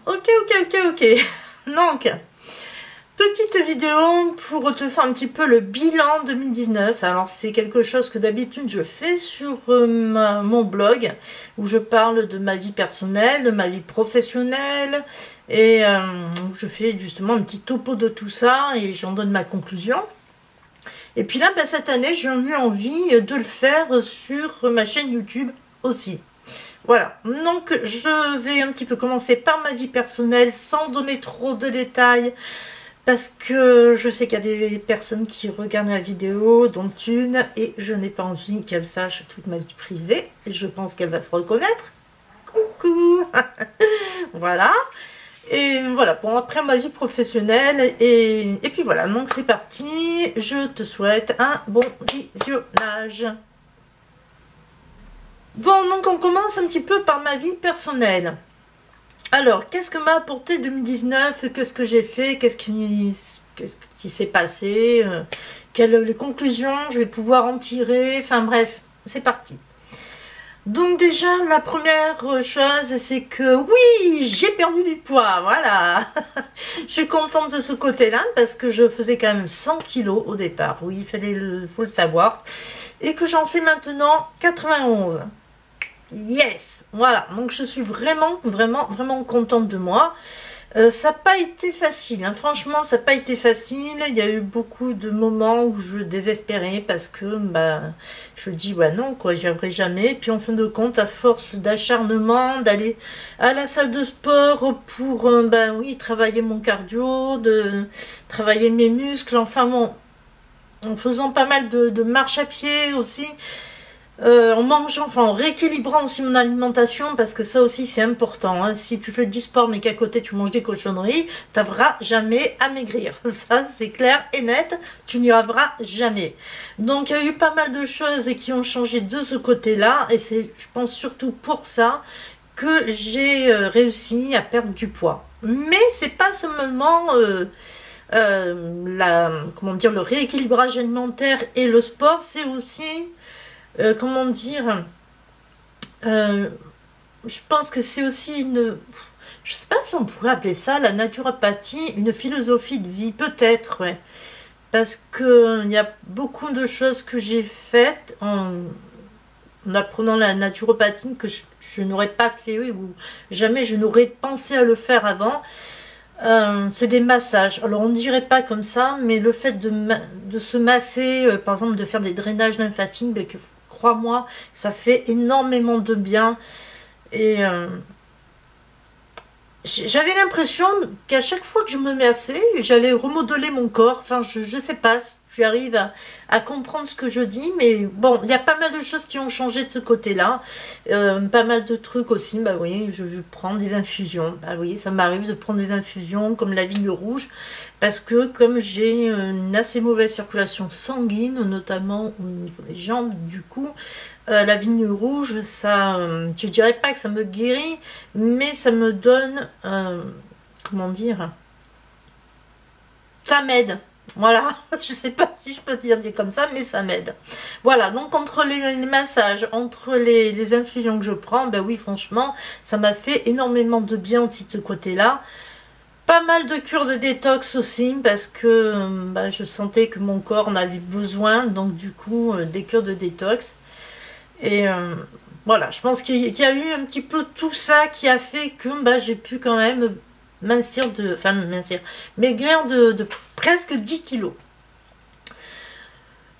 ok. Donc, petite vidéo pour te faire un petit peu le bilan 2019. Alors, c'est quelque chose que d'habitude je fais sur mon blog, où je parle de ma vie personnelle, de ma vie professionnelle, et où je fais justement un petit topo de tout ça, et j'en donne ma conclusion. Et puis là, cette année, j'ai eu envie de le faire sur ma chaîne YouTube aussi. Voilà, donc je vais un petit peu commencer par ma vie personnelle sans donner trop de détails parce que je sais qu'il y a des personnes qui regardent ma vidéo, dont une, et je n'ai pas envie qu'elle sache toute ma vie privée et je pense qu'elle va se reconnaître. Coucou. Voilà, et voilà, bon, après ma vie professionnelle, et puis voilà, donc c'est parti, je te souhaite un bon visionnage. Bon, donc on commence un petit peu par ma vie personnelle. Alors, qu'est-ce que m'a apporté 2019? Qu'est-ce que j'ai fait? Qu'est-ce qui s'est passé? Quelles les conclusions je vais pouvoir en tirer? Enfin bref, c'est parti. Donc déjà, la première chose, c'est que oui, j'ai perdu du poids, voilà. Je suis contente de ce côté-là parce que je faisais quand même 100 kilos au départ. Oui, faut le savoir. Et que j'en fais maintenant 91. Yes, voilà, donc je suis vraiment contente de moi. Ça n'a pas été facile, hein. Franchement, ça n'a pas été facile. Il y a eu beaucoup de moments où je désespérais parce que je dis ouais non quoi, j'y arriverai jamais. Puis en fin de compte, à force d'acharnement, d'aller à la salle de sport pour oui, travailler mon cardio, de travailler mes muscles, enfin bon, en faisant pas mal de marche à pied aussi. En mangeant, enfin en rééquilibrant aussi mon alimentation, parce que ça aussi c'est important, hein. Si tu fais du sport mais qu'à côté tu manges des cochonneries, tu n'arriveras jamais à maigrir. Ça c'est clair et net, tu n'y arriveras jamais. Donc il y a eu pas mal de choses qui ont changé de ce côté-là, et c'est, je pense, surtout pour ça que j'ai réussi à perdre du poids. Mais c'est pas seulement comment dire, le rééquilibrage alimentaire et le sport, c'est aussi comment dire, je pense que c'est aussi je sais pas si on pourrait appeler ça la naturopathie, une philosophie de vie, peut-être, ouais. Parce que il y a beaucoup de choses que j'ai faites en apprenant la naturopathie que je n'aurais pas fait, oui, ou jamais je n'aurais pensé à le faire avant. C'est des massages. Alors on ne dirait pas comme ça, mais le fait de se masser, par exemple de faire des drainages lymphatiques, crois-moi, ça fait énormément de bien. Et j'avais l'impression qu'à chaque fois que je me massais, j'allais remodeler mon corps. Enfin, je sais pas si tu arrives à comprendre ce que je dis, mais bon, il y a pas mal de choses qui ont changé de ce côté-là. Pas mal de trucs aussi. Bah oui, je prends des infusions. Bah oui, ça m'arrive de prendre des infusions comme la vigne rouge, parce que comme j'ai une assez mauvaise circulation sanguine, notamment au niveau des jambes, du coup, la vigne rouge, ça, je dirais pas que ça me guérit, mais ça me donne, comment dire, ça m'aide. Voilà, je sais pas si je peux dire comme ça, mais ça m'aide. Voilà, donc entre les massages, entre les infusions que je prends, ben oui, franchement, ça m'a fait énormément de bien aussi de ce côté-là. Pas mal de cures de détox aussi, parce que je sentais que mon corps en avait besoin, donc du coup, des cures de détox. Et voilà, je pense qu'il y a eu un petit peu tout ça qui a fait que j'ai pu quand même maigrir de presque 10 kilos.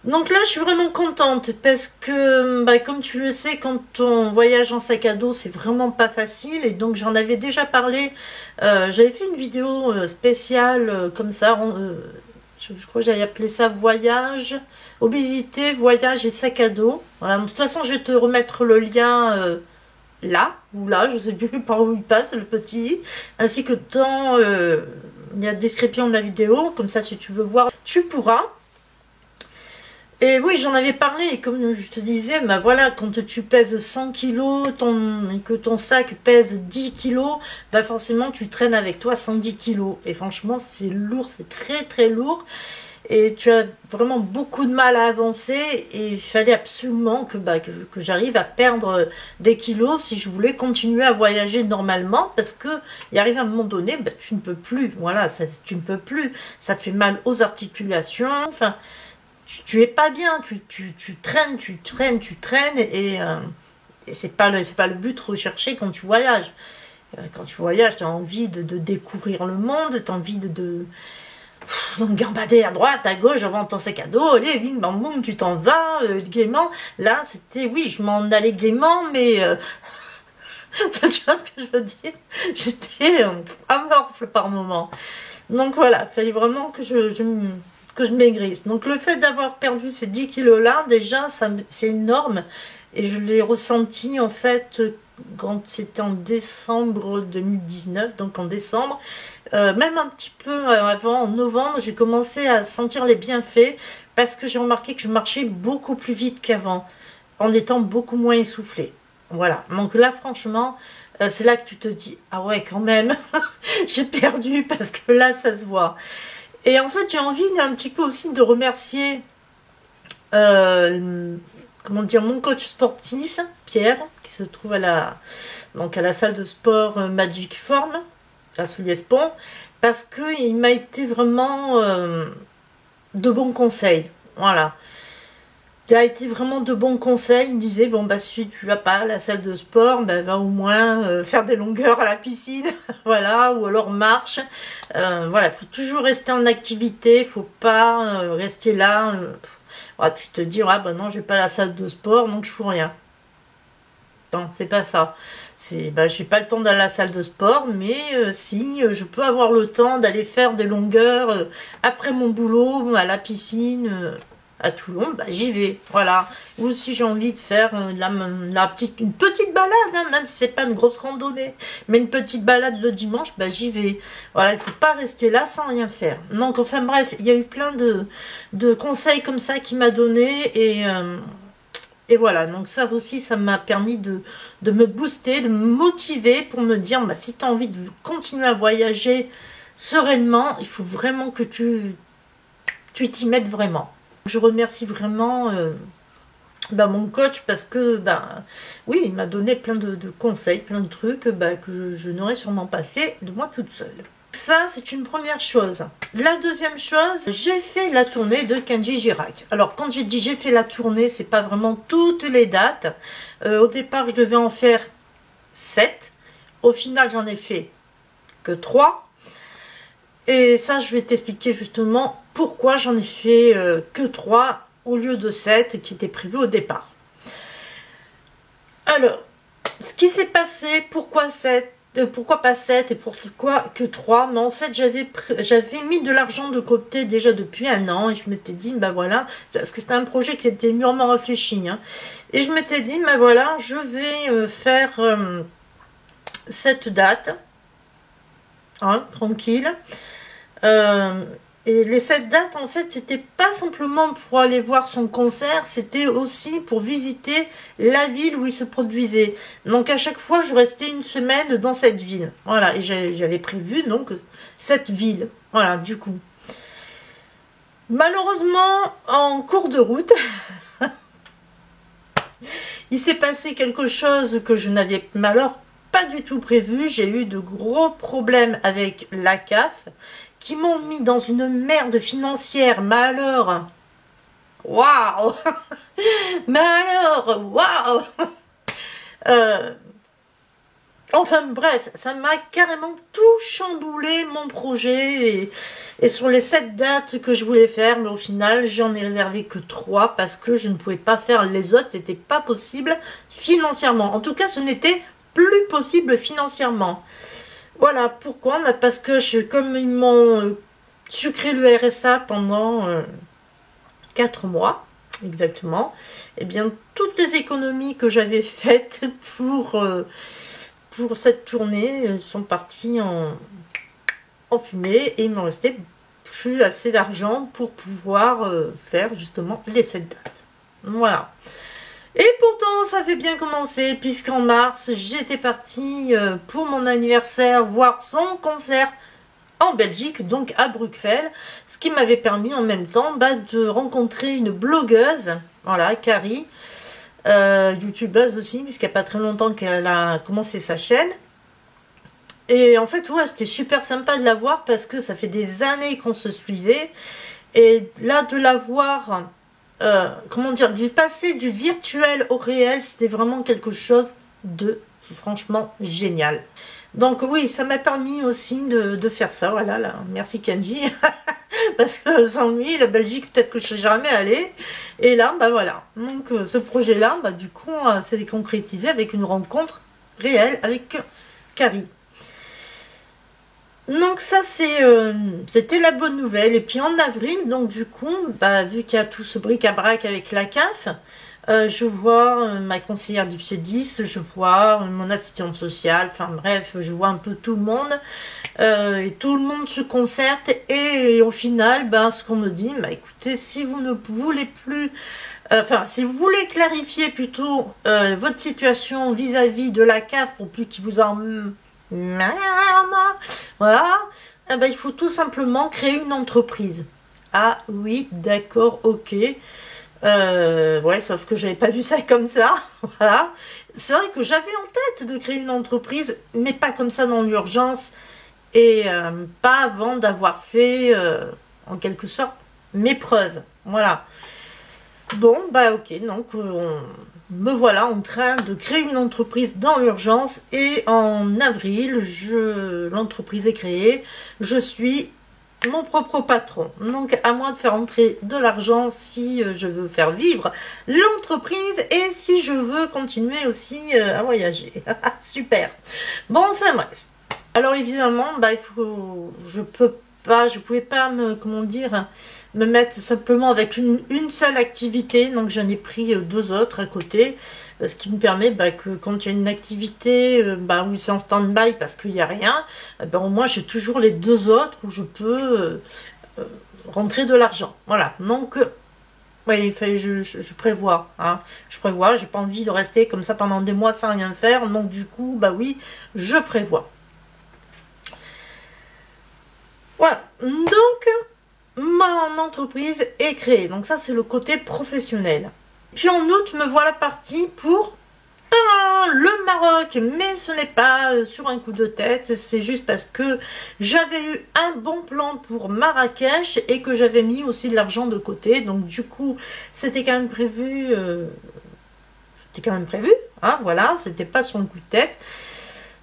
Donc là, je suis vraiment contente parce que, comme tu le sais, quand on voyage en sac à dos, c'est vraiment pas facile. Et donc, j'en avais déjà parlé. J'avais fait une vidéo spéciale comme ça. Je crois que j'avais appelé ça voyage, obésité, voyage et sac à dos. Voilà, de toute façon, je vais te remettre le lien là, ou là, je sais plus par où il passe, le petit, ainsi que dans la description de la vidéo. Comme ça, si tu veux voir, tu pourras. Et oui, j'en avais parlé, et comme je te disais, voilà, quand tu pèses 100 kilos et que ton sac pèse 10 kilos, forcément tu traînes avec toi 110 kilos. Et franchement, c'est lourd, c'est très lourd. et tu as vraiment beaucoup de mal à avancer, et il fallait absolument que j'arrive à perdre des kilos si je voulais continuer à voyager normalement, parce que il arrive à un moment donné, tu ne peux plus, voilà, tu ne peux plus, ça te fait mal aux articulations, enfin, tu es pas bien, tu traînes, et c'est pas le but recherché quand tu voyages. Quand tu voyages, tu as envie de découvrir le monde, tu as envie donc gambader à droite, à gauche, avant ton sac à dos, allez, bim, bam, boum, tu t'en vas, gaiement. Là, c'était, oui, je m'en allais gaiement, mais enfin, tu vois ce que je veux dire? J'étais amorphe par moment. Donc voilà, il fallait vraiment que je maigrisse. Donc le fait d'avoir perdu ces 10 kilos là, déjà, c'est énorme. Et je l'ai ressenti en fait quand c'était en décembre 2019, donc en décembre. Même un petit peu avant, en novembre, j'ai commencé à sentir les bienfaits parce que j'ai remarqué que je marchais beaucoup plus vite qu'avant, en étant beaucoup moins essoufflée. Voilà, donc là franchement, c'est là que tu te dis, ah ouais quand même, j'ai perdu parce que là ça se voit. Et en fait j'ai envie un petit peu aussi de remercier, comment dire, mon coach sportif, Pierre, qui se trouve à la salle de sport Magic Form, à Souliès-Pont, parce qu'il m'a été vraiment de bons conseils. Voilà. Il a été vraiment de bons conseils. Il me disait, bon, si tu vas pas à la salle de sport, va au moins faire des longueurs à la piscine. Voilà, ou alors marche. Voilà, il faut toujours rester en activité. Il faut pas rester là. Tu te dis, non, je vais pas à la salle de sport, donc je fous rien. Non, c'est pas ça. J'ai pas le temps d'aller à la salle de sport, mais si je peux avoir le temps d'aller faire des longueurs après mon boulot à la piscine à Toulon, j'y vais. Voilà. Ou si j'ai envie de faire une petite balade, hein, même si c'est pas une grosse randonnée, mais une petite balade le dimanche, j'y vais. Voilà, il faut pas rester là sans rien faire. Donc enfin bref, il y a eu plein de conseils comme ça qu'il m'a donné, et voilà, donc ça aussi, ça m'a permis de me booster, de me motiver pour me dire, si tu as envie de continuer à voyager sereinement, il faut vraiment que tu t'y mettes vraiment. Je remercie vraiment mon coach parce que, oui, il m'a donné plein de conseils, plein de trucs que je n'aurais sûrement pas fait de moi toute seule. Ça, c'est une première chose. La deuxième chose, j'ai fait la tournée de Kenji Girac. Alors, quand j'ai dit j'ai fait la tournée, c'est pas vraiment toutes les dates. Au départ, je devais en faire 7. Au final, j'en ai fait que 3. Et ça, je vais t'expliquer justement pourquoi j'en ai fait que 3 au lieu de 7 qui était prévu au départ. Alors, ce qui s'est passé, pourquoi 7? Pourquoi pas 7 et pourquoi que 3? Mais en fait, j'avais mis de l'argent de côté déjà depuis un an et je m'étais dit, voilà, parce que c'était un projet qui était mûrement réfléchi. Hein, et je m'étais dit, voilà, je vais faire cette date, hein, tranquille. Et les 7 dates, en fait, c'était pas simplement pour aller voir son concert, c'était aussi pour visiter la ville où il se produisait. Donc à chaque fois, je restais une semaine dans cette ville. Voilà, et j'avais prévu donc cette ville. Voilà, du coup. Malheureusement, en cours de route, il s'est passé quelque chose que je n'avais malheureusement pas du tout prévu. J'ai eu de gros problèmes avec la CAF, qui m'ont mis dans une merde financière, mais alors, waouh, mais alors, waouh, enfin bref, ça m'a carrément tout chamboulé mon projet, et sur les 7 dates que je voulais faire, mais au final, j'en ai réservé que 3, parce que je ne pouvais pas faire les autres, c'était pas possible financièrement, en tout cas, ce n'était plus possible financièrement. Voilà, pourquoi? Parce que comme ils m'ont sucré le RSA pendant 4 mois, exactement, et bien toutes les économies que j'avais faites pour cette tournée sont parties en fumée, et il me restait plus assez d'argent pour pouvoir faire justement les 7 dates. Voilà. Et pourtant, ça fait bien commencer, puisqu'en mars, j'étais partie pour mon anniversaire voir son concert en Belgique, donc à Bruxelles, ce qui m'avait permis en même temps de rencontrer une blogueuse, voilà, Carrie, youtubeuse aussi, puisqu'il n'y a pas très longtemps qu'elle a commencé sa chaîne. Et en fait, ouais, c'était super sympa de la voir parce que ça fait des années qu'on se suivait. Et là, de la voir, comment dire, du passé du virtuel au réel, c'était vraiment quelque chose de franchement génial. Donc oui, ça m'a permis aussi de faire ça, voilà, là. Merci Kenji, parce que sans lui, la Belgique, peut-être que je ne serais jamais allée. Et là, bah voilà, donc ce projet-là, bah, du coup, s'est concrétisé avec une rencontre réelle avec Carrie. Donc ça, c'était la bonne nouvelle. Et puis en avril, donc du coup, bah, vu qu'il y a tout ce bric-à-brac avec la CAF, je vois ma conseillère du PSEDIS, je vois mon assistante sociale, enfin bref, je vois un peu tout le monde. Et tout le monde se concerte et au final, ben, ce qu'on me dit, bah, écoutez, si vous ne voulez plus, enfin, si vous voulez clarifier plutôt votre situation vis-à-vis de la CAF pour plus qu'ils vous en... Voilà, eh ben, il faut tout simplement créer une entreprise. Ah oui, d'accord, ok. Ouais, sauf que j'avais pas vu ça comme ça. Voilà. C'est vrai que j'avais en tête de créer une entreprise, mais pas comme ça dans l'urgence. Et pas avant d'avoir fait, en quelque sorte, mes preuves. Voilà. Bon, bah ok, donc me voilà en train de créer une entreprise dans l'urgence. Et en avril, l'entreprise est créée. Je suis mon propre patron. Donc à moi de faire entrer de l'argent si je veux faire vivre l'entreprise et si je veux continuer aussi à voyager. Super. Bon, enfin bref. Alors évidemment, bah, je pouvais pas comment dire, me mettre simplement avec une seule activité, donc j'en ai pris deux autres à côté, ce qui me permet que quand il y a une activité où c'est en stand-by parce qu'il n'y a rien, au moins j'ai toujours les deux autres où je peux rentrer de l'argent. Voilà, donc oui, je prévois, hein. Je prévois, j'ai pas envie de rester comme ça pendant des mois sans rien faire, donc du coup, bah oui, je prévois. Voilà, donc mon entreprise est créée. Donc ça, c'est le côté professionnel. Puis en août, me voilà partie pour le Maroc. Mais ce n'est pas sur un coup de tête. C'est juste parce que j'avais eu un bon plan pour Marrakech et que j'avais mis aussi de l'argent de côté. Donc du coup, c'était quand même prévu. Hein, voilà, c'était pas sur un coup de tête.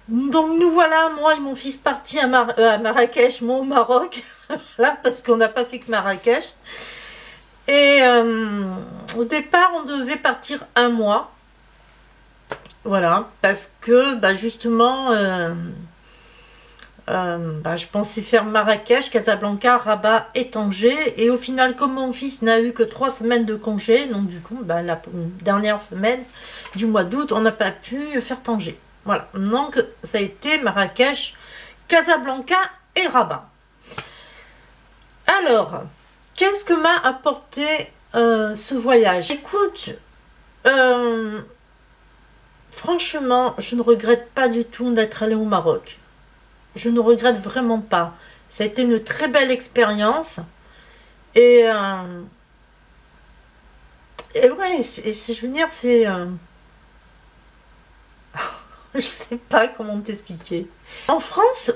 Donc nous voilà, moi et mon fils partis à Marrakech, moi au Maroc, là parce qu'on n'a pas fait que Marrakech. Et au départ, on devait partir un mois, voilà, parce que justement, je pensais faire Marrakech, Casablanca, Rabat et Tanger. Et au final, comme mon fils n'a eu que 3 semaines de congé, donc du coup, la dernière semaine du mois d'août, on n'a pas pu faire Tanger. Voilà, donc ça a été Marrakech, Casablanca et Rabat. Alors, qu'est-ce que m'a apporté ce voyage? Écoute, franchement, je ne regrette pas du tout d'être allée au Maroc. Je ne regrette vraiment pas. Ça a été une très belle expérience. Et ouais, je veux dire, c'est... je sais pas comment t'expliquer. En France,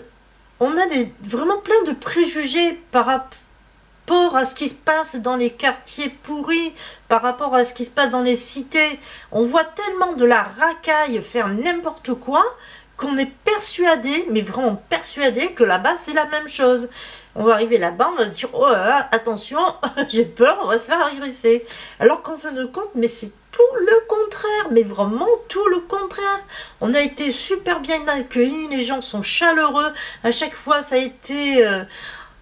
on a vraiment plein de préjugés par rapport à ce qui se passe dans les quartiers pourris, par rapport à ce qui se passe dans les cités. On voit tellement de la racaille faire n'importe quoi qu'on est persuadé, mais vraiment persuadé que là-bas c'est la même chose. On va arriver là-bas, on va se dire, oh là là, attention, j'ai peur, on va se faire agresser. Alors qu'en fin de compte, mais c'est tout le contraire, mais vraiment tout le contraire. On a été super bien accueillis, les gens sont chaleureux. À chaque fois, ça a été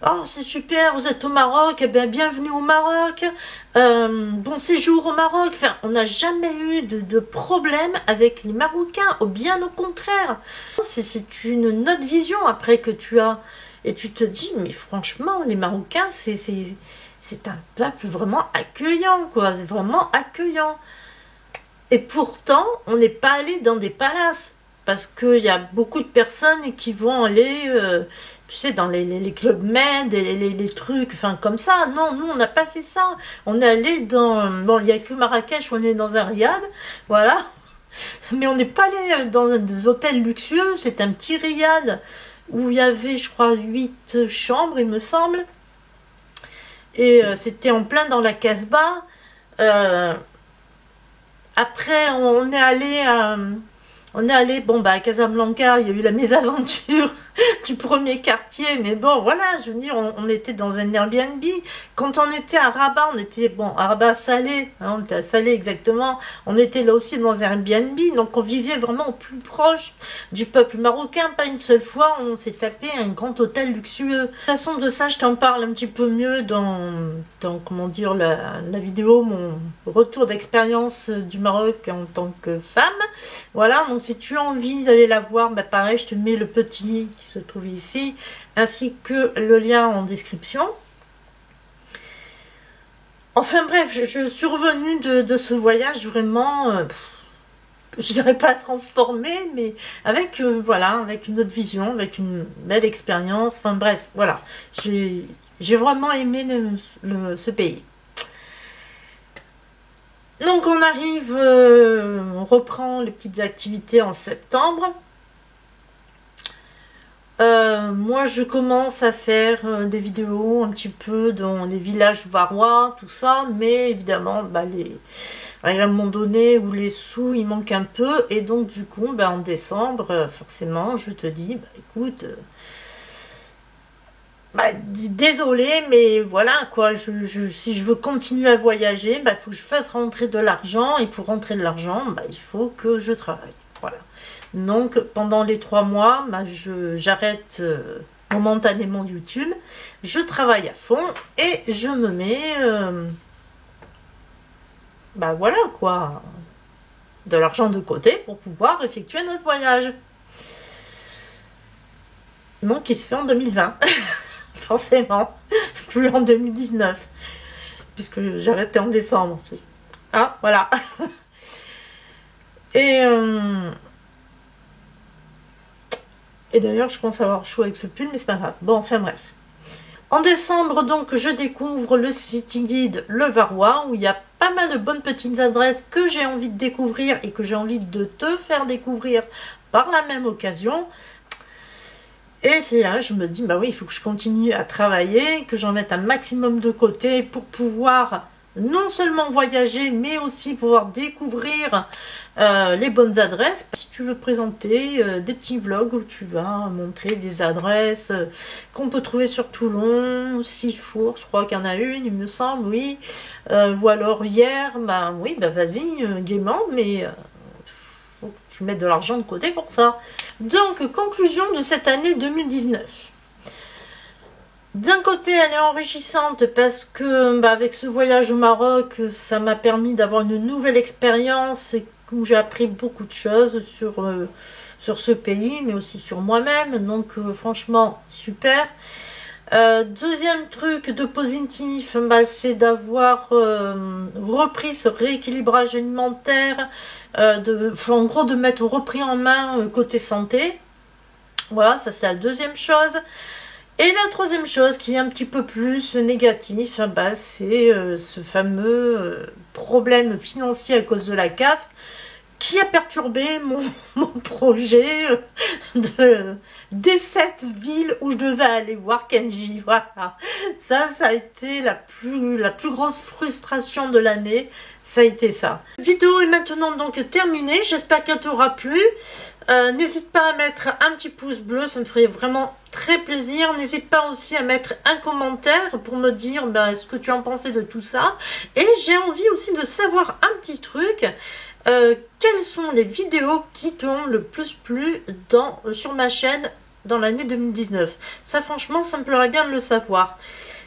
oh, c'est super, vous êtes au Maroc, eh bien, bienvenue au Maroc. Bon séjour au Maroc. Enfin, on n'a jamais eu de problème avec les Marocains, ou bien au contraire. C'est une autre vision après que tu as. Et tu te dis, mais franchement, les Marocains, c'est un peuple vraiment accueillant, quoi. C'est vraiment accueillant. Et pourtant, on n'est pas allé dans des palaces. Parce qu'il y a beaucoup de personnes qui vont aller tu sais, dans les clubs med, et les trucs, enfin comme ça. Non, nous on n'a pas fait ça. On est allé dans, bon, il n'y a que Marrakech, on est dans un riad, voilà. Mais on n'est pas allé dans des hôtels luxueux, c'est un petit riad où il y avait, je crois, 8 chambres, il me semble. Et c'était en plein dans la Casbah. Après, on est allé, bon, bah, à Casablanca, il y a eu la mésaventure du premier quartier, mais bon, voilà, je veux dire, on était dans un Airbnb. Quand on était à Rabat, on était, bon, à Rabat Salé, hein, on était à Salé exactement, on était là aussi dans un Airbnb, donc on vivait vraiment au plus proche du peuple marocain. Pas une seule fois, on s'est tapé un grand hôtel luxueux. De toute façon, de ça, je t'en parle un petit peu mieux dans comment dire, la vidéo, mon retour d'expérience du Maroc en tant que femme. Voilà, donc si tu as envie d'aller la voir, bah pareil, je te mets le petit qui se trouve ici, ainsi que le lien en description. Enfin bref, je suis revenue de ce voyage vraiment, je dirais pas transformée, mais avec, voilà, avec une autre vision, avec une belle expérience. Enfin bref, voilà, j'ai vraiment aimé ce pays. Donc on arrive, on reprend les petites activités en septembre. Moi je commence à faire des vidéos un petit peu dans les villages varois, tout ça, mais évidemment bah, à un moment donné où les sous il manquent un peu, et donc du coup bah, en décembre forcément je te dis bah, écoute, bah, désolé, mais voilà quoi, si je veux continuer à voyager, bah, il faut que je fasse rentrer de l'argent, et pour rentrer de l'argent, bah, il faut que je travaille. Voilà. Donc pendant les 3 mois, bah, j'arrête momentanément YouTube, je travaille à fond et je me mets, bah voilà quoi, de l'argent de côté pour pouvoir effectuer notre voyage. Donc il se fait en 2020. Forcément, plus en 2019, puisque j'arrêtais en décembre. Ah, voilà. Et d'ailleurs, je pense avoir chaud avec ce pull, mais c'est pas grave. Bon, enfin bref. En décembre, donc, je découvre le City Guide Le Varois, où il y a pas mal de bonnes petites adresses que j'ai envie de découvrir et que j'ai envie de te faire découvrir par la même occasion. Et c'est là, je me dis, bah oui, il faut que je continue à travailler, que j'en mette un maximum de côté pour pouvoir non seulement voyager, mais aussi pouvoir découvrir les bonnes adresses. Si tu veux présenter des petits vlogs où tu vas montrer des adresses qu'on peut trouver sur Toulon, Sifour, je crois qu'il y en a une, il me semble, oui. Ou alors hier, bah oui, bah vas-y, gaiement, mais... faut que tu mettes de l'argent de côté pour ça. Donc, conclusion de cette année 2019. D'un côté, elle est enrichissante parce que, bah, avec ce voyage au Maroc, ça m'a permis d'avoir une nouvelle expérience et où j'ai appris beaucoup de choses sur ce pays, mais aussi sur moi-même. Donc, franchement, super. Deuxième truc de positif, bah, c'est d'avoir repris ce rééquilibrage alimentaire, en gros de m'être repris en main côté santé. Voilà, ça c'est la deuxième chose. Et la troisième chose qui est un petit peu plus négatif, bah, c'est ce fameux problème financier à cause de la CAF qui a perturbé mon projet des 7 villes où je devais aller voir Kenji. Voilà, ça a été la plus grosse frustration de l'année, ça a été ça. La vidéo est maintenant donc terminée, j'espère qu'elle t'aura plu. N'hésite pas à mettre un petit pouce bleu, ça me ferait vraiment très plaisir. N'hésite pas aussi à mettre un commentaire pour me dire ce que tu en pensais de tout ça. Et j'ai envie aussi de savoir un petit truc. Quelles sont les vidéos qui t'ont le plus plu sur ma chaîne dans l'année 2019? Ça franchement, ça me plairait bien de le savoir.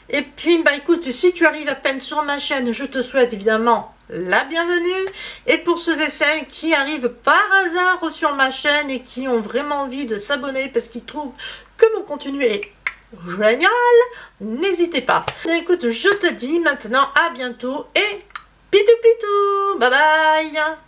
Et puis, bah écoute, si tu arrives à peine sur ma chaîne, je te souhaite évidemment la bienvenue. Et pour ceux et celles qui arrivent par hasard sur ma chaîne et qui ont vraiment envie de s'abonner parce qu'ils trouvent que mon contenu est génial, n'hésitez pas. Et écoute, je te dis maintenant à bientôt et pitou pitou, bye bye.